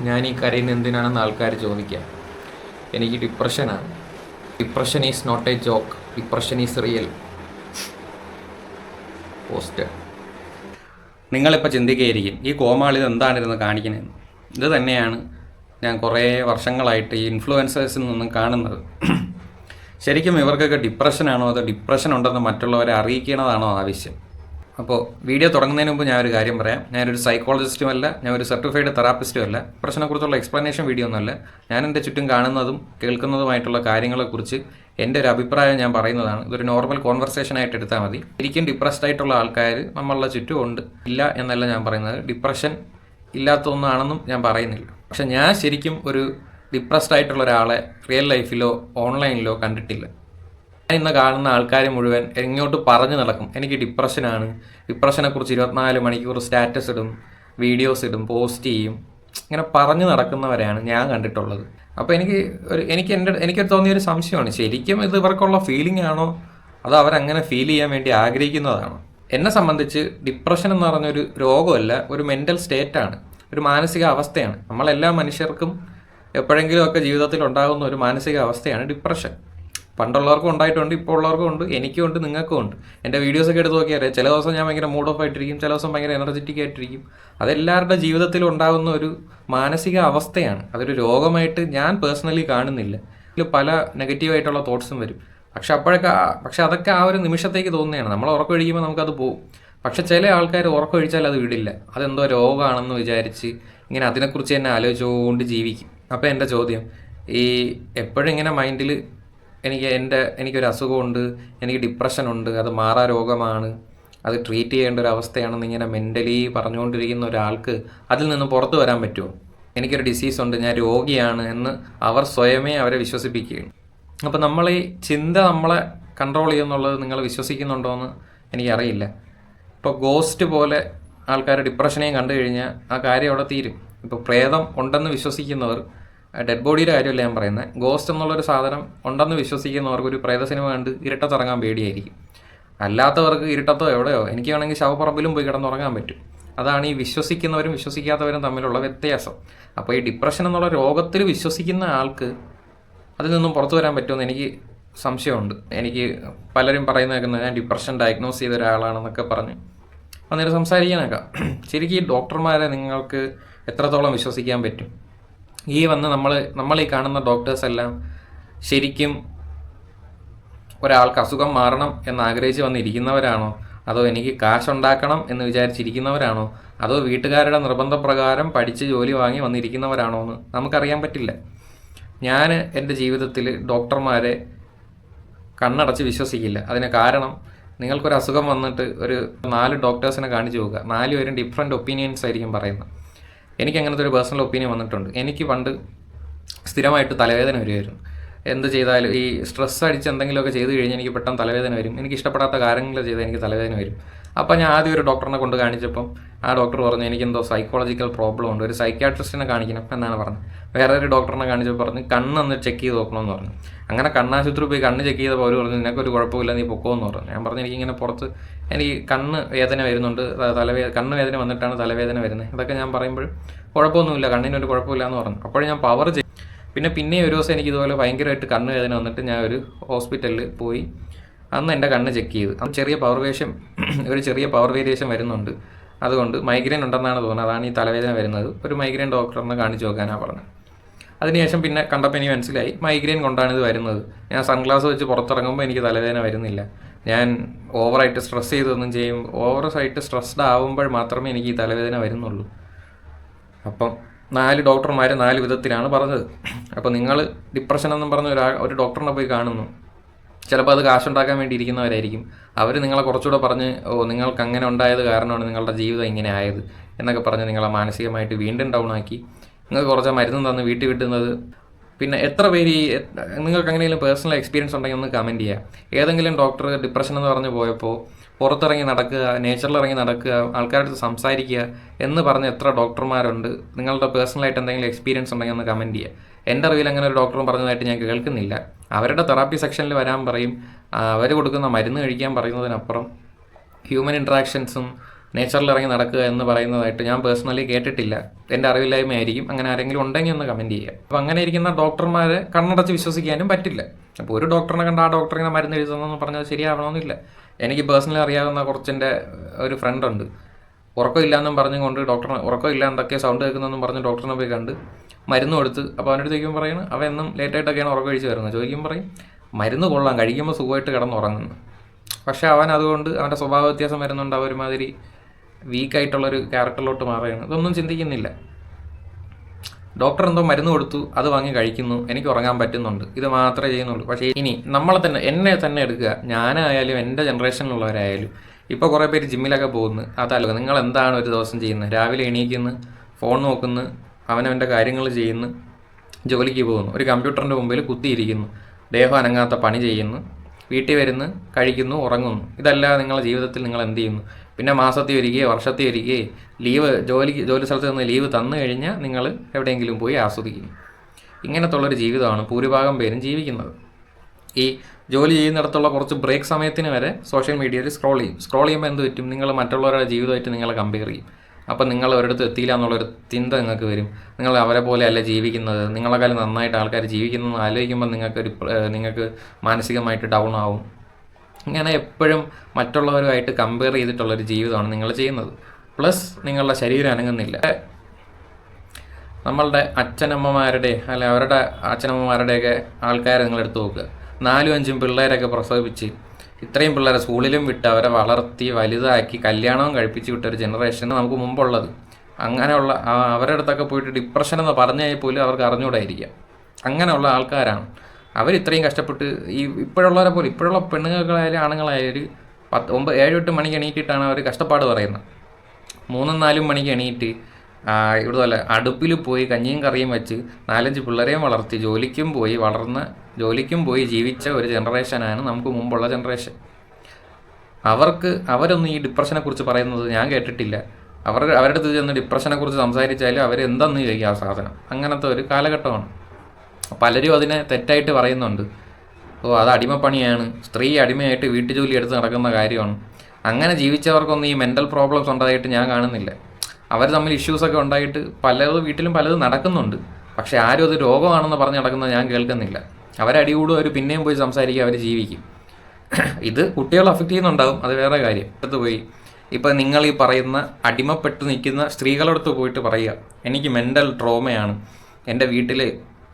ഞാൻ ഈ കരയുന്ന എന്തിനാണെന്ന് ആൾക്കാർ ചോദിക്കാം. എനിക്ക് ഡിപ്രഷനാണ്. Depression is not a joke. Depression is real. Post. നിങ്ങളിപ്പോൾ ചിന്തിക്കുകയായിരിക്കും, ഈ കോമാളിത് എന്താണിരുന്ന് കാണിക്കുന്നത്. ഇത് തന്നെയാണ് ഞാൻ കുറേ വർഷങ്ങളായിട്ട് ഈ ഇൻഫ്ലുവൻസേഴ്സിൽ നിന്നും കാണുന്നത്. ശരിക്കും ഇവർക്കൊക്കെ ഡിപ്രഷനാണോ അതോ ഡിപ്രഷൻ ഉണ്ടെന്ന് മറ്റുള്ളവരെ അറിയിക്കണതാണോ ആവശ്യം? അപ്പോൾ വീഡിയോ തുടങ്ങുന്നതിന് മുമ്പ് ഞാനൊരു കാര്യം പറയാം. ഞാനൊരു സൈക്കോളജിസ്റ്റുമല്ല, ഞാൻ ഒരു സർട്ടിഫൈഡ് തെറാപ്പിസ്റ്റും അല്ല. ഡിപ്രഷനെക്കുറിച്ചുള്ള എക്സ്പ്ലനേഷൻ വീഡിയോ ഒന്നുമല്ല. ഞാൻ എൻ്റെ ചുറ്റും കാണുന്നതും കേൾക്കുന്നതുമായിട്ടുള്ള കാര്യങ്ങളെക്കുറിച്ച് എൻ്റെ ഒരു അഭിപ്രായം ഞാൻ പറയുന്നതാണ്. ഇതൊരു നോർമൽ കോൺവെർസേഷൻ ആയിട്ട് എടുത്താൽ മതി. ശരിക്കും ഡിപ്രസ്ഡ് ആയിട്ടുള്ള ആൾക്കാർ നമ്മളുടെ ചുറ്റും ഉണ്ട്, ഇല്ല എന്നല്ല ഞാൻ പറയുന്നത്. ഡിപ്രഷൻ ഇല്ലാത്ത ഒന്നാണെന്നും ഞാൻ പറയുന്നില്ല. പക്ഷെ ഞാൻ ശരിക്കും ഒരു ഡിപ്രസ്ഡ് ആയിട്ടുള്ള ഒരാളെ റിയൽ ലൈഫിലോ ഓൺലൈനിലോ കണ്ടിട്ടില്ല. ഞാൻ ഇന്ന് കാണുന്ന ആൾക്കാർ മുഴുവൻ എങ്ങോട്ട് പറഞ്ഞു നടക്കും, എനിക്ക് ഡിപ്രഷനാണ്, ഡിപ്രഷനെക്കുറിച്ച് 24 മണിക്കൂർ സ്റ്റാറ്റസ് ഇടും, വീഡിയോസ് ഇടും, പോസ്റ്റ് ചെയ്യും, ഇങ്ങനെ പറഞ്ഞു നടക്കുന്നവരെയാണ് ഞാൻ കണ്ടിട്ടുള്ളത്. അപ്പോൾ എനിക്കൊരു തോന്നിയൊരു സംശയമാണ്, ശരിക്കും ഇത് ഇവർക്കുള്ള ഫീലിംഗ് ആണോ അതോ അവരങ്ങനെ ഫീൽ ചെയ്യാൻ വേണ്ടി ആഗ്രഹിക്കുന്നതാണോ? എന്നെ സംബന്ധിച്ച് ഡിപ്രഷൻ എന്ന് പറഞ്ഞൊരു രോഗമല്ല, ഒരു മെൻ്റൽ സ്റ്റേറ്റാണ്, ഒരു മാനസിക അവസ്ഥയാണ്. നമ്മളെല്ലാ മനുഷ്യർക്കും എപ്പോഴെങ്കിലുമൊക്കെ ജീവിതത്തിൽ ഉണ്ടാകുന്ന ഒരു മാനസിക അവസ്ഥയാണ് ഡിപ്രഷൻ. പണ്ടുള്ളവർക്കും ഉണ്ടായിട്ടുണ്ട്, ഇപ്പോൾ ഉള്ളവർക്കും ഉണ്ട്, എനിക്കും ഉണ്ട്, നിങ്ങൾക്കും ഉണ്ട്. എൻ്റെ വീഡിയോസൊക്കെ എടുത്ത് നോക്കിയാൽ ചില ദിവസം ഞാൻ ഭയങ്കര മൂഡ് ഓഫ് ആയിട്ടിരിക്കും, ചില ദിവസം ഭയങ്കര എനർജറ്റിക് ആയിട്ടിരിക്കും. അതെല്ലാവരുടെ ജീവിതത്തിലും ഉണ്ടാകുന്ന ഒരു മാനസിക അവസ്ഥയാണ്. അതൊരു രോഗമായിട്ട് ഞാൻ പേഴ്സണലി കാണുന്നില്ല. ഇതിൽ പല നെഗറ്റീവായിട്ടുള്ള തോട്ട്സും വരും. പക്ഷെ അതൊക്കെ ആ ഒരു നിമിഷത്തേക്ക് തോന്നുന്നതാണ്. നമ്മൾ ഉറക്കം ഒഴിക്കുമ്പോൾ നമുക്കത് പോകും. പക്ഷെ ചില ആൾക്കാർ ഉറക്കം ഒഴിച്ചാൽ അത് വിടില്ല. അതെന്തോ രോഗമാണെന്ന് വിചാരിച്ച് ഇങ്ങനെ അതിനെക്കുറിച്ച് തന്നെ ആലോചിച്ചുകൊണ്ട് ജീവിക്കും. അപ്പോൾ എൻ്റെ ചോദ്യം, ഈ എപ്പോഴും ഇങ്ങനെ മൈൻഡിൽ എനിക്കൊരു അസുഖമുണ്ട്, എനിക്ക് ഡിപ്രഷനുണ്ട്, അത് മാറാ രോഗമാണ്, അത് ട്രീറ്റ് ചെയ്യേണ്ട ഒരു അവസ്ഥയാണെന്ന് ഇങ്ങനെ മെൻ്റലി പറഞ്ഞുകൊണ്ടിരിക്കുന്ന ഒരാൾക്ക് അതിൽ നിന്ന് പുറത്തു വരാൻ പറ്റുമോ? എനിക്കൊരു ഡിസീസുണ്ട്, ഞാൻ രോഗിയാണ് എന്ന് അവർ സ്വയമേ അവരെ വിശ്വസിപ്പിക്കുകയാണ്. അപ്പോൾ നമ്മൾ ഈ ചിന്ത നമ്മളെ കൺട്രോൾ ചെയ്യുമെന്നുള്ളത് നിങ്ങൾ വിശ്വസിക്കുന്നുണ്ടോ എന്ന് എനിക്കറിയില്ല. ഇപ്പോൾ ഗോസ്റ്റ് പോലെ ആൾക്കാർ ഡിപ്രഷനെയും കണ്ടു കഴിഞ്ഞാൽ ആ കാര്യം അവിടെ തീരും. ഇപ്പോൾ പ്രേതം ഉണ്ടെന്ന് വിശ്വസിക്കുന്നവർ, ഡെഡ് ബോഡിയുടെ കാര്യമല്ല ഞാൻ പറയുന്നത്, ഗോസ്റ്റ് എന്നുള്ളൊരു സാധനം ഉണ്ടെന്ന് വിശ്വസിക്കുന്നവർക്ക് ഒരു പ്രേത സിനിമ കണ്ട് ഇരുട്ടത്തിറങ്ങാൻ പേടിയായിരിക്കും. അല്ലാത്തവർക്ക് ഇരുട്ടത്തോ എവിടെയോ, എനിക്ക് വേണമെങ്കിൽ ശവപ്പറമ്പിലും പോയി കിടന്നുറങ്ങാൻ പറ്റും. അതാണ് ഈ വിശ്വസിക്കുന്നവരും വിശ്വസിക്കാത്തവരും തമ്മിലുള്ള വ്യത്യാസം. അപ്പോൾ ഈ ഡിപ്രഷൻ എന്നുള്ള രോഗത്തിൽ വിശ്വസിക്കുന്ന ആൾക്ക് അതിൽ നിന്നും പുറത്തു വരാൻ പറ്റുമെന്ന് എനിക്ക് സംശയമുണ്ട്. എനിക്ക് പലരും പറയുന്ന കേൾക്കുന്നത് ഞാൻ ഡിപ്രഷൻ ഡയഗ്നോസ് ചെയ്ത ഒരാളാണെന്നൊക്കെ പറഞ്ഞ് അന്നേരം സംസാരിക്കാനൊക്കെ. ശരിക്കും ഈ ഡോക്ടർമാരെ നിങ്ങൾക്ക് എത്രത്തോളം വിശ്വസിക്കാൻ പറ്റും? നമ്മൾ ഈ കാണുന്ന ഡോക്ടേഴ്സ് എല്ലാം ശരിക്കും ഒരാൾക്ക് അസുഖം മാറണം എന്ന് ആഗ്രഹിച്ച് വന്നിരിക്കുന്നവരാണോ അതോ എനിക്ക് കാശുണ്ടാക്കണം എന്ന് വിചാരിച്ചിരിക്കുന്നവരാണോ അതോ വീട്ടുകാരുടെ നിർബന്ധപ്രകാരം പഠിച്ച് ജോലി വാങ്ങി വന്നിരിക്കുന്നവരാണോ എന്ന് നമുക്കറിയാൻ പറ്റില്ല. ഞാൻ എൻ്റെ ജീവിതത്തിൽ ഡോക്ടർമാരെ കണ്ണടച്ച് വിശ്വസിക്കില്ല. അതിന് കാരണം, നിങ്ങൾക്കൊരു അസുഖം വന്നിട്ട് ഒരു 4 ഡോക്ടേഴ്സിനെ കാണിച്ചു നോക്കുക, 4 പേരും ഡിഫറെൻറ്റ് ഒപ്പീനിയൻസ് ആയിരിക്കും പറയുന്നത്. എനിക്ക് അങ്ങനത്തെ ഒരു പേഴ്സണൽ ഒപ്പീനിയൻ വന്നിട്ടുണ്ട്. എനിക്ക് പണ്ട് സ്ഥിരമായിട്ട് തലവേദന വരുമായിരുന്നു. എന്ത് ചെയ്താലും ഈ സ്ട്രെസ് അടിച്ച് എന്തെങ്കിലുമൊക്കെ ചെയ്ത് കഴിഞ്ഞാൽ എനിക്ക് പെട്ടെന്ന് തലവേദന വരും. എനിക്ക് ഇഷ്ടപ്പെടാത്ത കാര്യങ്ങൾ ചെയ്താൽ എനിക്ക് തലവേദന വരും. അപ്പോൾ ഞാൻ ആദ്യം ഒരു ഡോക്ടറിനെ കൊണ്ട് കാണിച്ചപ്പം ആ ഡോക്ടർ പറഞ്ഞു എനിക്കെന്തോ സൈക്കോളജിക്കൽ പ്രോബ്ലം ഉണ്ട്, ഒരു സൈക്യാട്രിസ്റ്റിനെ കാണിക്കണം എന്നാണ് പറഞ്ഞത്. വേറെ ഒരു ഡോക്ടറിനെ കാണിച്ചപ്പോൾ പറഞ്ഞ് കണ്ണൊന്ന് ചെക്ക് ചെയ്ത് നോക്കണമെന്ന് പറഞ്ഞു. അങ്ങനെ കണ്ണാശുപത്രി പോയി കണ്ണ് ചെക്ക് ചെയ്തപ്പോൾ അവർ പറഞ്ഞു നിനക്കൊരു കുഴപ്പമില്ല, നീ പൊക്കോന്ന് പറഞ്ഞു. ഞാൻ പറഞ്ഞു എനിക്കിങ്ങനെ പുറത്ത് എനിക്ക് കണ്ണ് വേദന വരുന്നുണ്ട്, കണ്ണ് വേദന വന്നിട്ടാണ് തലവേദന വരുന്നത്. ഇതൊക്കെ ഞാൻ പറയുമ്പോൾ കുഴപ്പമൊന്നുമില്ല, കണ്ണിനൊരു കുഴപ്പമില്ല എന്ന് പറഞ്ഞു. അപ്പോൾ ഞാൻ പവർ ചെയ്യും. പിന്നെ ഒരു ദിവസം എനിക്ക് ഇതുപോലെ ഭയങ്കരമായിട്ട് കണ്ണ് വേദന വന്നിട്ട് ഞാൻ ഒരു ഹോസ്പിറ്റലിൽ പോയി. അന്ന് എൻ്റെ കണ്ണ് ചെക്ക് ചെയ്തു. അത് ഒരു ചെറിയ പവർ വേരിയേഷൻ വരുന്നുണ്ട്, അതുകൊണ്ട് മൈഗ്രെയിൻ ഉണ്ടെന്നാണ് തോന്നുന്നത്, അതാണ് ഈ തലവേദന വരുന്നത്. ഒരു മൈഗ്രെയിൻ ഡോക്ടറിനെ കാണിച്ചു നോക്കാനാണ് പറഞ്ഞത്. അതിനുശേഷം പിന്നെ കണ്ടപ്പോൾ എനിക്ക് മനസ്സിലായി മൈഗ്രെയിൻ കൊണ്ടാണ് ഇത് വരുന്നത്. ഞാൻ സൺഗ്ലാസ് വെച്ച് പുറത്തിറങ്ങുമ്പോൾ എനിക്ക് തലവേദന വരുന്നില്ല. ഞാൻ ഓവറായിട്ട് സ്ട്രെസ് ചെയ്തൊന്നും ഓവറായിട്ട് സ്ട്രെസ്ഡ് ആവുമ്പോൾ മാത്രമേ എനിക്ക് ഈ തലവേദന വരുന്നുള്ളൂ. അപ്പം 4 ഡോക്ടർമാർ 4 വിധത്തിലാണ് പറഞ്ഞത്. അപ്പോൾ നിങ്ങൾ ഡിപ്രഷൻ എന്നും പറഞ്ഞ ഒരു ഡോക്ടറിനെ പോയി കാണുന്നു. ചിലപ്പോൾ അത് കാശുണ്ടാക്കാൻ വേണ്ടി ഇരിക്കുന്നവരായിരിക്കും. അവർ നിങ്ങളെ കുറച്ചുകൂടെ പറഞ്ഞ് നിങ്ങൾക്ക് അങ്ങനെ ഉണ്ടായത് കാരണമാണ് നിങ്ങളുടെ ജീവിതം ഇങ്ങനെ ആയത് എന്നൊക്കെ പറഞ്ഞ് നിങ്ങളെ മാനസികമായിട്ട് വീണ്ടും ഡൗൺ ആക്കി നിങ്ങൾക്ക് കുറച്ച് മരുന്നും തന്ന് വീട്ടിൽ വിട്ടുന്നത്. പിന്നെ എത്ര പേര് നിങ്ങൾക്ക് അങ്ങനെയെങ്കിലും പേഴ്സണൽ എക്സ്പീരിയൻസ് ഉണ്ടെങ്കിൽ ഒന്ന് കമൻറ്റ് ചെയ്യുക. ഏതെങ്കിലും ഡോക്ടർ ഡിപ്രഷൻ എന്ന് പറഞ്ഞ് പോയപ്പോൾ പുറത്തിറങ്ങി നടക്കുക, നേച്ചറിലിറങ്ങി നടക്കുക, ആൾക്കാരുടെ അടുത്ത് സംസാരിക്കുക എന്ന് പറഞ്ഞ് എത്ര ഡോക്ടർമാരുണ്ട്? നിങ്ങളുടെ പേഴ്സണലായിട്ട് എന്തെങ്കിലും എക്സ്പീരിയൻസ് ഉണ്ടെങ്കിൽ ഒന്ന് കമൻറ്റ് ചെയ്യുക. എൻ്റെ അറിവിൽ അങ്ങനെ ഒരു ഡോക്ടറും പറഞ്ഞതായിട്ട് ഞാൻ കേൾക്കുന്നില്ല. അവരുടെ തെറാപ്പി സെക്ഷനിൽ വരാൻ പറയും, അവർ കൊടുക്കുന്ന മരുന്ന് കഴിക്കാൻ പറയുന്നതിനപ്പുറം ഹ്യൂമൻ ഇൻട്രാക്ഷൻസും നേച്ചറിൽ ഇറങ്ങി നടക്കുക എന്ന് പറയുന്നതായിട്ട് ഞാൻ പേഴ്സണലി കേട്ടിട്ടില്ല. എൻ്റെ അറിവില്ലായ്മയായിരിക്കും. അങ്ങനെ ആരെങ്കിലും ഉണ്ടെങ്കിൽ ഒന്ന് കമൻറ്റ് ചെയ്യുക. അപ്പോൾ അങ്ങനെ ഇരിക്കുന്ന ഡോക്ടർമാരെ കണ്ണടച്ച് വിശ്വസിക്കാനും പറ്റില്ല. അപ്പോൾ ഒരു ഡോക്ടറിനെ കണ്ട് ആ ഡോക്ടർ ഇങ്ങനെ മരുന്ന് എഴുതുന്നതെന്ന് പറഞ്ഞാൽ ശരിയാവണമെന്നില്ല. എനിക്ക് പേഴ്സണലി അറിയാവുന്ന കുറച്ചെൻ്റെ ഒരു ഫ്രണ്ടുണ്ട്. ഉറക്കമില്ലാന്നും പറഞ്ഞുകൊണ്ട് ഡോക്ടറിനെ ഉറക്കമില്ല എന്തൊക്കെ സൗണ്ട് കേൾക്കുന്നതെന്നും പറഞ്ഞ് ഡോക്ടറിനെ പോയി കണ്ട് മരുന്ന് കൊടുത്ത്. അപ്പോൾ അവൻ്റെ അടുത്ത് ചോദിക്കുമ്പോൾ പറയുന്നത് അവൻ എന്നും ലേറ്റായിട്ടൊക്കെയാണ് ഉറക്കം കഴിച്ച് വരുന്നത്. ചോദിക്കുമ്പോൾ പറയും മരുന്ന് കൊള്ളാം, കഴിക്കുമ്പോൾ സുഖമായിട്ട് കിടന്നുറങ്ങുന്നു. പക്ഷേ അവൻ അതുകൊണ്ട് അവൻ്റെ സ്വഭാവ വ്യത്യാസം വരുന്നുണ്ട്. ഒരുമാതിരി വീക്കായിട്ടുള്ളൊരു ക്യാരക്ടറിലോട്ട് മാറുകയാണ്. ഇതൊന്നും ചിന്തിക്കുന്നില്ല. ഡോക്ടർ എന്തോ മരുന്ന് കൊടുത്തു, അത് വാങ്ങി കഴിക്കുന്നു, എനിക്ക് ഉറങ്ങാൻ പറ്റുന്നുണ്ട്, ഇത് മാത്രമേ ചെയ്യുന്നുള്ളൂ. പക്ഷേ ഇനി എന്നെ തന്നെ എടുക്കുക. ഞാനായാലും എൻ്റെ ജനറേഷനിലുള്ളവരായാലും ഇപ്പോൾ കുറേ പേര് ജിമ്മിലൊക്കെ പോകുന്നു. അതല്ല, നിങ്ങൾ എന്താണ് ഒരു ദിവസം ചെയ്യുന്നത്? രാവിലെ എണീക്കുന്നു, ഫോൺ നോക്കുന്നു, അവനവൻ്റെ കാര്യങ്ങൾ ചെയ്യുന്നു, ജോലിക്ക് പോകുന്നു, ഒരു കമ്പ്യൂട്ടറിൻ്റെ മുമ്പിൽ കുത്തിയിരിക്കുന്നു, ദേഹം അനങ്ങാത്ത പണി ചെയ്യുന്നു, വീട്ടിൽ വരുന്നു, കഴിക്കുന്നു, ഉറങ്ങുന്നു. ഇതല്ല നിങ്ങളുടെ ജീവിതത്തിൽ നിങ്ങൾ എന്ത് ചെയ്യുന്നു? പിന്നെ മാസത്തിൽ ഒരിക്കൽ, വർഷത്തിൽ ഒരിക്കൽ ലീവ്, ജോലി സ്ഥലത്ത് നിന്ന് ലീവ് തന്നു കഴിഞ്ഞാൽ നിങ്ങൾ എവിടെയെങ്കിലും പോയി ആസ്വദിക്കുന്നു. ഇങ്ങനത്തുള്ളൊരു ജീവിതമാണ് ഭൂരിഭാഗം പേരും ജീവിക്കുന്നത്. ഈ ജോലി ചെയ്യുന്നിടത്തുള്ള കുറച്ച് ബ്രേക്ക് സമയത്തിന് വരെ സോഷ്യൽ മീഡിയയിൽ സ്ക്രോൾ ചെയ്യുമ്പോൾ എന്ത് പറ്റും? നിങ്ങൾ മറ്റുള്ളവരുടെ ജീവിതമായിട്ട് നിങ്ങളെ കമ്പയർ ചെയ്യും. അപ്പം നിങ്ങൾ ഒരിടത്ത് എത്തിയില്ല എന്നുള്ളൊരു ചിന്ത നിങ്ങൾക്ക് വരും. നിങ്ങൾ അവരെ പോലെ അല്ല ജീവിക്കുന്നത്, നിങ്ങളെക്കാളും നന്നായിട്ട് ആൾക്കാർ ജീവിക്കുന്നതെന്ന് ആലോചിക്കുമ്പോൾ നിങ്ങൾക്ക് മാനസികമായിട്ട് ഡൗൺ ആവും. ഇങ്ങനെ എപ്പോഴും മറ്റുള്ളവരുമായിട്ട് കമ്പയർ ചെയ്തിട്ടുള്ളൊരു ജീവിതമാണ് നിങ്ങൾ ചെയ്യുന്നത്. പ്ലസ് നിങ്ങളുടെ ശരീരം അനങ്ങുന്നില്ല. നമ്മളുടെ അച്ഛനമ്മമാരുടെ അവരുടെ അച്ഛനമ്മമാരുടെയൊക്കെ ആൾക്കാരെ നിങ്ങളെടുത്ത് നോക്കുക. 4-5 പിള്ളേരൊക്കെ പ്രസവിപ്പിച്ച് ഇത്രയും പിള്ളേരെ സ്കൂളിലും വിട്ട് അവരെ വളർത്തി വലുതാക്കി കല്യാണവും കഴിപ്പിച്ച് വിട്ടൊരു ജനറേഷൻ നമുക്ക് മുമ്പുള്ളത്. അങ്ങനെയുള്ള അവരുടെ അടുത്തൊക്കെ പോയിട്ട് ഡിപ്രഷൻ എന്ന് പറഞ്ഞാൽ പോലും അവർക്ക് അറിഞ്ഞുകൂടായിരിക്കാം. അങ്ങനെയുള്ള ആൾക്കാരാണ് അവരിത്രയും കഷ്ടപ്പെട്ട്. ഇപ്പോഴുള്ളവരെ പോലെ ഇപ്പോഴുള്ള പെണ്ണുങ്ങളായാലും ആണുങ്ങളായാലും 7-8 മണിക്ക് എണീറ്റിട്ടാണ് അവർ കഷ്ടപ്പാട് പറയുന്നത്. 3-4 മണിക്ക് എണീറ്റ് ഇവിടുത്തെ അടുപ്പിൽ പോയി കഞ്ഞിയും കറിയും വെച്ച് 4-5 പിള്ളേരെയും വളർത്തി ജോലിക്കും പോയി ജീവിച്ച ഒരു ജനറേഷനാണ് നമുക്ക് മുമ്പുള്ള ജനറേഷൻ. അവരൊന്നും ഈ ഡിപ്രഷനെ കുറിച്ച് പറയുന്നത് ഞാൻ കേട്ടിട്ടില്ല. അവരുടെ അടുത്ത് ചെന്ന് ഡിപ്രഷനെ കുറിച്ച് സംസാരിച്ചാലും അവരെന്തെന്ന് ചോദിക്കുക ആ സാധനം. അങ്ങനത്തെ ഒരു കാലഘട്ടമാണ്. പലരും അതിനെ തെറ്റായിട്ട് പറയുന്നുണ്ട്. അത് അടിമപ്പണിയാണ്, സ്ത്രീ അടിമയായിട്ട് വീട്ടുജോലി എടുത്ത് നടക്കുന്ന കാര്യമാണ്. അങ്ങനെ ജീവിച്ചവർക്കൊന്നും ഈ മെൻ്റൽ പ്രോബ്ലംസ് ഉണ്ടായിട്ട് ഞാൻ കാണുന്നില്ല. അവർ തമ്മിൽ ഇഷ്യൂസൊക്കെ ഉണ്ടായിട്ട് വീട്ടിലും പലതും നടക്കുന്നുണ്ട്. പക്ഷേ ആരും അത് രോഗമാണെന്ന് പറഞ്ഞ് നടക്കുന്നത് ഞാൻ കേൾക്കുന്നില്ല. അവരടികൂടും, അവർ പിന്നെയും പോയി സംസാരിക്കുക, അവർ ജീവിക്കും. ഇത് കുട്ടികളെ അഫക്റ്റ് ചെയ്യുന്നുണ്ടാവും, അത് വേറെ കാര്യം. അടുത്ത് പോയി ഇപ്പം നിങ്ങൾ ഈ പറയുന്ന അടിമപ്പെട്ട് നിൽക്കുന്ന സ്ത്രീകളടുത്ത് പോയിട്ട് പറയുക, എനിക്ക് മെൻ്റൽ ട്രോമയാണ്, എൻ്റെ വീട്ടിൽ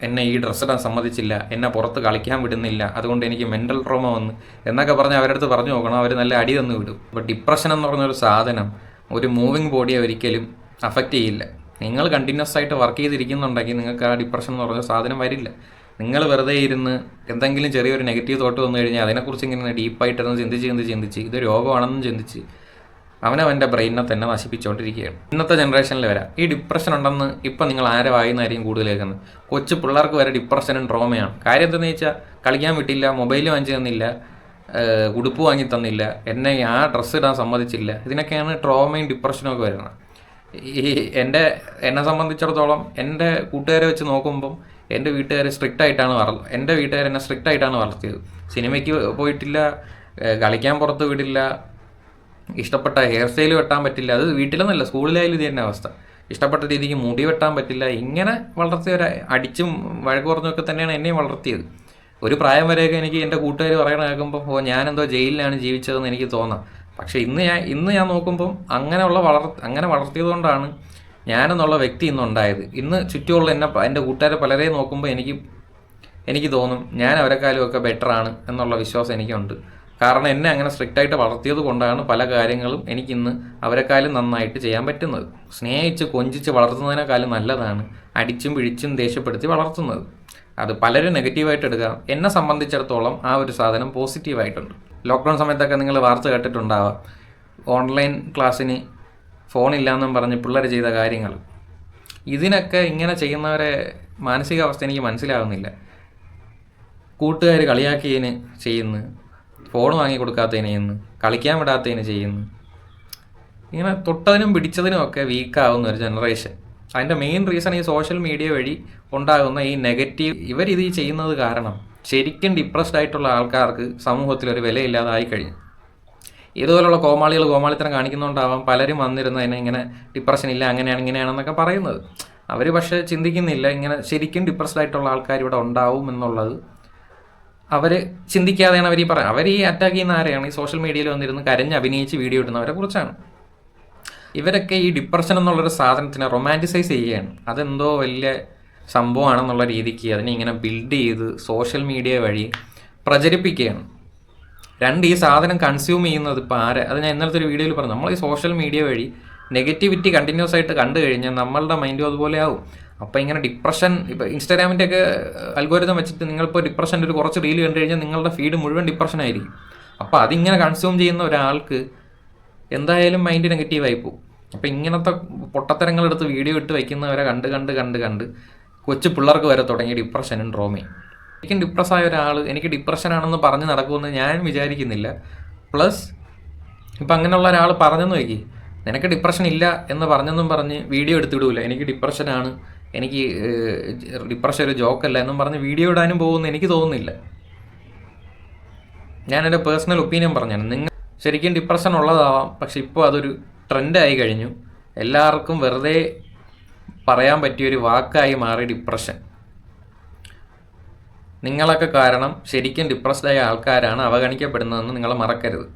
എന്നെ ഈ ഡ്രസ്സ് ഇടാൻ സമ്മതിച്ചില്ല, എന്നെ പുറത്ത് കളിക്കാൻ വിടുന്നില്ല, അതുകൊണ്ട് എനിക്ക് മെൻ്റൽ ട്രോമ വന്നു എന്നൊക്കെ പറഞ്ഞ് അവരുടെ അടുത്ത് പറഞ്ഞു നോക്കണം. അവർ നല്ല അടി തന്നു വിടും. അപ്പോൾ ഡിപ്രഷൻ എന്ന് പറഞ്ഞൊരു സാധനം ഒരു മൂവിങ് ബോഡിയെ ഒരിക്കലും അഫക്റ്റ് ചെയ്യില്ല. നിങ്ങൾ കണ്ടിന്യൂസ് ആയിട്ട് വർക്ക് ചെയ്തിരിക്കുന്നുണ്ടെങ്കിൽ നിങ്ങൾക്ക് ആ ഡിപ്രഷൻ എന്ന് പറഞ്ഞ സാധനം വരില്ല. നിങ്ങൾ വെറുതെ ഇരുന്ന് എന്തെങ്കിലും ചെറിയൊരു നെഗറ്റീവ് തോട്ട് വന്നു കഴിഞ്ഞാൽ അതിനെക്കുറിച്ച് ഇങ്ങനെ ഡീപ്പായിട്ടിരുന്ന് ചിന്തിച്ച് ഇത് രോഗമാണെന്നും ചിന്തിച്ച് അവനവൻ്റെ ബ്രെയിനിനെ തന്നെ നശിപ്പിച്ചുകൊണ്ടിരിക്കുകയാണ്. ഇന്നത്തെ ജനറേഷനിൽ വരാം ഈ ഡിപ്രഷൻ ഉണ്ടെന്ന് ഇപ്പം നിങ്ങൾ ആരെ വായിന്നായിരിക്കും കൂടുതൽ കേൾക്കുന്നത്. കൊച്ചു പിള്ളേർക്ക് വരെ ഡിപ്രഷനും ട്രോമയാണ്. കാര്യം എന്താണെന്ന് വെച്ചാൽ കളിക്കാൻ വിട്ടില്ല, മൊബൈൽ വാങ്ങിച്ചു തന്നില്ല, ഉടുപ്പ് വാങ്ങി തന്നില്ല, എന്നെ ആ ഡ്രസ്സ് ഇടാൻ സമ്മതിച്ചില്ല. ഇതിനൊക്കെയാണ് ട്രോമയും ഡിപ്രഷനും ഒക്കെ വരുന്നത്. എന്നെ സംബന്ധിച്ചിടത്തോളം എൻ്റെ കൂട്ടുകാരെ വെച്ച് നോക്കുമ്പം എൻ്റെ വീട്ടുകാർ എൻ്റെ വീട്ടുകാർ എന്നെ സ്ട്രിക്റ്റ് ആയിട്ടാണ് വളർത്തിയത്. സിനിമയ്ക്ക് പോയിട്ടില്ല, കളിക്കാൻ പുറത്ത് വിടില്ല, ഇഷ്ടപ്പെട്ട ഹെയർ സ്റ്റൈൽ വെട്ടാൻ പറ്റില്ല. അത് വീട്ടിലെന്നല്ല, സ്കൂളിലായാലും ഇത് തന്നെ അവസ്ഥ. ഇഷ്ടപ്പെട്ട രീതിക്ക് മുടി വെട്ടാൻ പറ്റില്ല. ഇങ്ങനെ വളർത്തിയവരെ അടിച്ചും വഴക്ക് പറഞ്ഞൊക്കെ തന്നെയാണ് എന്നെയും വളർത്തിയത്. ഒരു പ്രായം വരെയൊക്കെ എനിക്ക് എൻ്റെ കൂട്ടുകാർ പറയണ കേൾക്കുമ്പോൾ ഞാനെന്തോ ജയിലിലാണ് ജീവിച്ചതെന്ന് എനിക്ക് തോന്നാം. പക്ഷേ ഇന്ന് ഞാൻ നോക്കുമ്പം അങ്ങനെ വളർത്തിയത് കൊണ്ടാണ് ഞാനെന്നുള്ള വ്യക്തി ഇന്നുണ്ടായത്. ഇന്ന് ചുറ്റുമുള്ള എൻ്റെ കൂട്ടുകാരെ പലരെയും നോക്കുമ്പോൾ എനിക്ക് തോന്നും ഞാൻ അവരെക്കാളും ഒക്കെ ബെറ്ററാണ് എന്നുള്ള വിശ്വാസം എനിക്കുണ്ട്. കാരണം എന്നെ അങ്ങനെ സ്ട്രിക്റ്റായിട്ട് വളർത്തിയത് കൊണ്ടാണ് പല കാര്യങ്ങളും എനിക്കിന്ന് അവരെക്കാളും നന്നായിട്ട് ചെയ്യാൻ പറ്റുന്നത്. സ്നേഹിച്ച് കൊഞ്ചിച്ച് വളർത്തുന്നതിനേക്കാളും നല്ലതാണ് അടിച്ചും പിഴിച്ചും ദേഷ്യപ്പെടുത്തി വളർത്തുന്നത്. അത് പലരും നെഗറ്റീവായിട്ട് എടുക്കാം. എന്നെ സംബന്ധിച്ചിടത്തോളം ആ ഒരു സാധനം പോസിറ്റീവായിട്ടുണ്ട്. ലോക്ക്ഡൗൺ സമയത്തൊക്കെ നിങ്ങൾ വാർത്ത കേട്ടിട്ടുണ്ടാവാം, ഓൺലൈൻ ക്ലാസ്സിന് ഫോണില്ലാന്നും പറഞ്ഞ് പിള്ളേർ ചെയ്ത കാര്യങ്ങൾ. ഇതിനൊക്കെ ഇങ്ങനെ ചെയ്യുന്നവരെ മാനസികാവസ്ഥ എനിക്ക് മനസ്സിലാകുന്നില്ല. കൂട്ടുകാർ കളിയാക്കിയതിന് ചെയ്യുന്നു, ഫോൺ വാങ്ങി കൊടുക്കാത്തതിന് ചെയ്യുന്നു, കളിക്കാൻ വിടാത്തതിന് ചെയ്യുന്നു. ഇങ്ങനെ തൊട്ടതിനും പിടിച്ചതിനും ഒക്കെ വീക്കാവുന്ന ഒരു ജനറേഷൻ. അതിൻ്റെ മെയിൻ റീസൺ ഈ സോഷ്യൽ മീഡിയ വഴി ഉണ്ടാകുന്ന ഈ നെഗറ്റീവ്. ഇവരിത് ചെയ്യുന്നത് കാരണം ശരിക്കും ഡിപ്രസ്ഡ് ആയിട്ടുള്ള ആൾക്കാർക്ക് സമൂഹത്തിലൊരു വിലയില്ലാതായി കഴിഞ്ഞു. ഇതുപോലുള്ള കോമാളിത്തരം കാണിക്കുന്നതുകൊണ്ടാവാം പലരും വന്നിരുന്ന് അതിനെ ഇങ്ങനെ ഡിപ്രഷൻ ഇല്ല അങ്ങനെയാണ് ഇങ്ങനെയാണെന്നൊക്കെ പറയുന്നത്. അവർ പക്ഷേ ചിന്തിക്കുന്നില്ല ഇങ്ങനെ ശരിക്കും ഡിപ്രസ്ഡ് ആയിട്ടുള്ള ആൾക്കാർ ഇവിടെ ഉണ്ടാവും എന്നുള്ളത്. അവർ ചിന്തിക്കാതെയാണ് അവർ ഈ പറയുന്നത്. അവർ ഈ അറ്റാക്ക് ചെയ്യുന്ന ആരെയാണ്? ഈ സോഷ്യൽ മീഡിയയിൽ വന്നിരുന്ന് കരഞ്ഞ് അഭിനയിച്ച് വീഡിയോ ഇടുന്നവരെ കുറിച്ചാണ്. ഇവരൊക്കെ ഈ ഡിപ്രഷൻ എന്നുള്ളൊരു സാധനത്തിനെ റൊമാൻറ്റിസൈസ് ചെയ്യുകയാണ്. അതെന്തോ വലിയ സംഭവമാണെന്നുള്ള രീതിക്ക് അതിനെ ഇങ്ങനെ ബിൽഡ് ചെയ്ത് സോഷ്യൽ മീഡിയ വഴി പ്രചരിപ്പിക്കുകയാണ്. ഈ സാധനം കൺസ്യൂം ചെയ്യുന്നത് ഇപ്പോൾ അത് ഞാൻ ഇന്നലത്തെ ഒരു വീഡിയോയിൽ പറഞ്ഞു. നമ്മൾ ഈ സോഷ്യൽ മീഡിയ വഴി നെഗറ്റിവിറ്റി കണ്ടിന്യൂസ് ആയിട്ട് കണ്ടു കഴിഞ്ഞാൽ നമ്മളുടെ മൈൻഡും അതുപോലെ ആവും. അപ്പോൾ ഇങ്ങനെ ഡിപ്രഷൻ, ഇപ്പോൾ ഇൻസ്റ്റാഗ്രാമിൻ്റെ ഒക്കെ അൽഗോരിതം വെച്ചിട്ട് നിങ്ങളിപ്പോൾ ഡിപ്രഷൻ്റെ ഒരു കുറച്ച് റീൽ കണ്ടു കഴിഞ്ഞാൽ നിങ്ങളുടെ ഫീഡ് മുഴുവൻ ഡിപ്രഷൻ ആയിരിക്കും. അപ്പോൾ അതിങ്ങനെ കൺസ്യൂം ചെയ്യുന്ന ഒരാൾക്ക് എന്തായാലും മൈൻഡ് നെഗറ്റീവായി പോകും. അപ്പോൾ ഇങ്ങനത്തെ പൊട്ടത്തരങ്ങളെടുത്ത് വീഡിയോ ഇട്ട് വയ്ക്കുന്നവരെ കണ്ട് കൊച്ചു പിള്ളേർക്ക് വരെ തുടങ്ങി ഡിപ്രഷനും ട്രോമയും. ശരിക്കും ഡിപ്രസ്സായ ഒരാൾ എനിക്ക് ഡിപ്രഷനാണെന്ന് പറഞ്ഞ് നടക്കുമെന്ന് ഞാൻ വിചാരിക്കുന്നില്ല. പ്ലസ് ഇപ്പം അങ്ങനെയുള്ള ഒരാൾ പറഞ്ഞെന്ന് വയ്ക്കി, നിനക്ക് ഡിപ്രഷൻ ഇല്ല എന്ന് പറഞ്ഞ് വീഡിയോ എടുത്തിടൂല, എനിക്ക് ഡിപ്രഷനാണ്, എനിക്ക് ഡിപ്രഷൻ ഒരു ജോക്കല്ല എന്നും പറഞ്ഞ് വീഡിയോ ഇടാനും പോകുമെന്ന് എനിക്ക് തോന്നുന്നില്ല. ഞാൻ എൻ്റെ പേഴ്സണൽ ഒപ്പീനിയൻ പറഞ്ഞാണ്. നിങ്ങൾ ശരിക്കും ഡിപ്രഷൻ ഉള്ളതാവാം, പക്ഷെ ഇപ്പോൾ അതൊരു ട്രെൻഡായി കഴിഞ്ഞു. എല്ലാവർക്കും വെറുതെ പറയാൻ പറ്റിയൊരു വാക്കായി മാറി ഡിപ്രഷൻ. നിങ്ങളൊക്കെ കാരണം ശരിക്കും ഡിപ്രസ്ഡായ ആൾക്കാരാണ് അവഗണിക്കപ്പെടുന്നതെന്ന് നിങ്ങൾ മറക്കരുത്.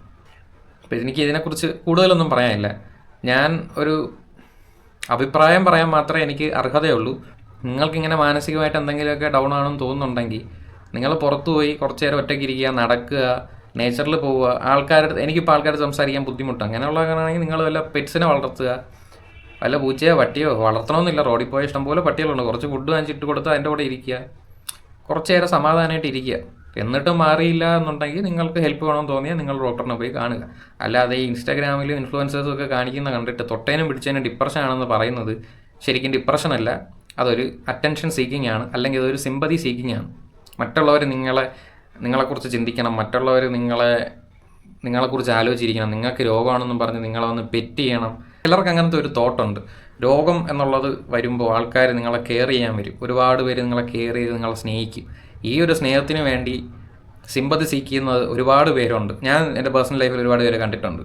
അപ്പോൾ എനിക്ക് ഇതിനെക്കുറിച്ച് കൂടുതലൊന്നും പറയാനില്ല. ഞാൻ ഒരു അഭിപ്രായം പറയാൻ മാത്രമേ എനിക്ക് അർഹതയുള്ളൂ. നിങ്ങൾക്കിങ്ങനെ മാനസികമായിട്ട് എന്തെങ്കിലുമൊക്കെ ഡൗൺ ആണെന്ന് തോന്നുന്നുണ്ടെങ്കിൽ നിങ്ങൾ പുറത്തു പോയി കുറച്ച് നേരം ഒറ്റയ്ക്ക് ഇരിക്കുക, നടക്കുക, നേച്ചറിൽ പോവുക. എനിക്കിപ്പോൾ ആൾക്കാരോട് സംസാരിക്കാൻ ബുദ്ധിമുട്ടാണ്. അങ്ങനെയുള്ളതാണെങ്കിൽ നിങ്ങൾ വല്ല പെറ്റ്സിനെ വളർത്തുക, വല്ല പൂച്ചയോ പട്ടിയോ വളർത്തണമെന്നില്ല. റോഡിൽ പോയ ഇഷ്ടംപോലെ പട്ടികളുണ്ട്. കുറച്ച് ഫുഡ് വാങ്ങിച്ചിട്ട് കൊടുത്ത് അതിൻ്റെ കൂടെ ഇരിക്കുക, കുറച്ച് നേരം സമാധാനമായിട്ട് ഇരിക്കുക. എന്നിട്ടും മാറിയില്ല എന്നുണ്ടെങ്കിൽ നിങ്ങൾക്ക് ഹെൽപ്പ് വേണമെന്ന് തോന്നിയാൽ നിങ്ങൾ ഡോക്ടറിനെ പോയി കാണുക. അല്ലാതെ ഈ ഇൻസ്റ്റാഗ്രാമിലും ഇൻഫ്ലുവൻസേഴ്സൊക്കെ കാണിക്കുന്ന കണ്ടിട്ട് തൊട്ടേനും പിടിച്ചതിനും ഡിപ്രഷൻ ആണെന്ന് പറയുന്നത് ശരിക്കും ഡിപ്രഷൻ അല്ല, അതൊരു അറ്റൻഷൻ സീക്കിംഗ് ആണ്, അല്ലെങ്കിൽ അതൊരു സിമ്പതി സീക്കിംഗ് ആണ്. മറ്റുള്ളവർ നിങ്ങളെക്കുറിച്ച് ചിന്തിക്കണം, മറ്റുള്ളവർ നിങ്ങളെക്കുറിച്ച് ആലോചിച്ചിരിക്കണം. നിങ്ങൾക്ക് രോഗമാണെന്നും പറഞ്ഞ് നിങ്ങളെ ഒന്ന് പെറ്റ് ചെയ്യണം. ചിലർക്ക് അങ്ങനത്തെ ഒരു തോട്ടുണ്ട്. രോഗം എന്നുള്ളത് വരുമ്പോൾ ആൾക്കാർ നിങ്ങളെ കെയർ ചെയ്യാൻ വരും. ഒരുപാട് പേര് നിങ്ങളെ കെയർ ചെയ്ത് നിങ്ങളെ സ്നേഹിക്കും. ഈ ഒരു സ്നേഹത്തിന് വേണ്ടി സിമ്പതി സീക്കുന്നത് ഒരുപാട് പേരുണ്ട്. ഞാൻ എൻ്റെ പേഴ്സണൽ ലൈഫിൽ ഒരുപാട് പേരെ കണ്ടിട്ടുണ്ട്.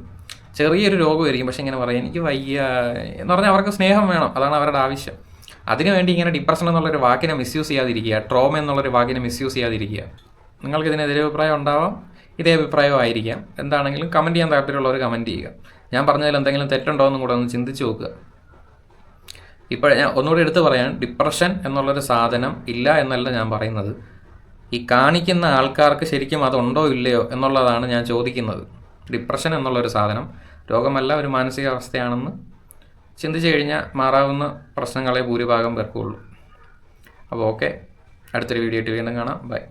ചെറിയൊരു രോഗമായിരിക്കും, പക്ഷെ ഇങ്ങനെ പറയും എനിക്ക് വയ്യ എന്ന് പറഞ്ഞാൽ അവർക്ക് സ്നേഹം വേണം, അതാണ് അവരുടെ ആവശ്യം. അതിനുവേണ്ടി ഇങ്ങനെ ഡിപ്രഷൻ എന്നുള്ളൊരു വാക്കിനെ മിസ്യൂസ് ചെയ്യാതിരിക്കുക, ട്രോമ എന്നുള്ളൊരു വാക്കിനെ മിസ്യൂസ് ചെയ്യാതിരിക്കുക. നിങ്ങൾക്ക് ഇതിനെതിരെ അഭിപ്രായം ഉണ്ടാവാം, ഇതേ അഭിപ്രായമായിരിക്കാം. എന്താണെങ്കിലും കമൻറ്റ് ചെയ്യാൻ താല്പര്യമുള്ളവർ കമൻറ്റ് ചെയ്യുക. ഞാൻ പറഞ്ഞതിൽ എന്തെങ്കിലും തെറ്റുണ്ടോ എന്നും കൂടെ ഒന്ന് ചിന്തിച്ച് നോക്കുക. ഇപ്പോൾ ഞാൻ ഒന്നുകൂടി എടുത്ത് പറയാൻ, ഡിപ്രഷൻ എന്നുള്ളൊരു സാധനം ഇല്ല എന്നല്ല ഞാൻ പറയുന്നത്. ഈ കാണിക്കുന്ന ആൾക്കാർക്ക് ശരിക്കും അതുണ്ടോ ഇല്ലയോ എന്നുള്ളതാണ് ഞാൻ ചോദിക്കുന്നത്. ഡിപ്രഷൻ എന്നുള്ളൊരു സാധനം രോഗമല്ല, ഒരു മാനസികാവസ്ഥയാണെന്ന് ചിന്തിച്ചു കഴിഞ്ഞാൽ മാറാവുന്ന പ്രശ്നങ്ങളെ ഭൂരിഭാഗം പേർക്കുള്ളൂ. അപ്പോൾ ഓക്കെ, അടുത്തൊരു വീഡിയോ ആയിട്ട് വീണ്ടും കാണാം. ബൈ.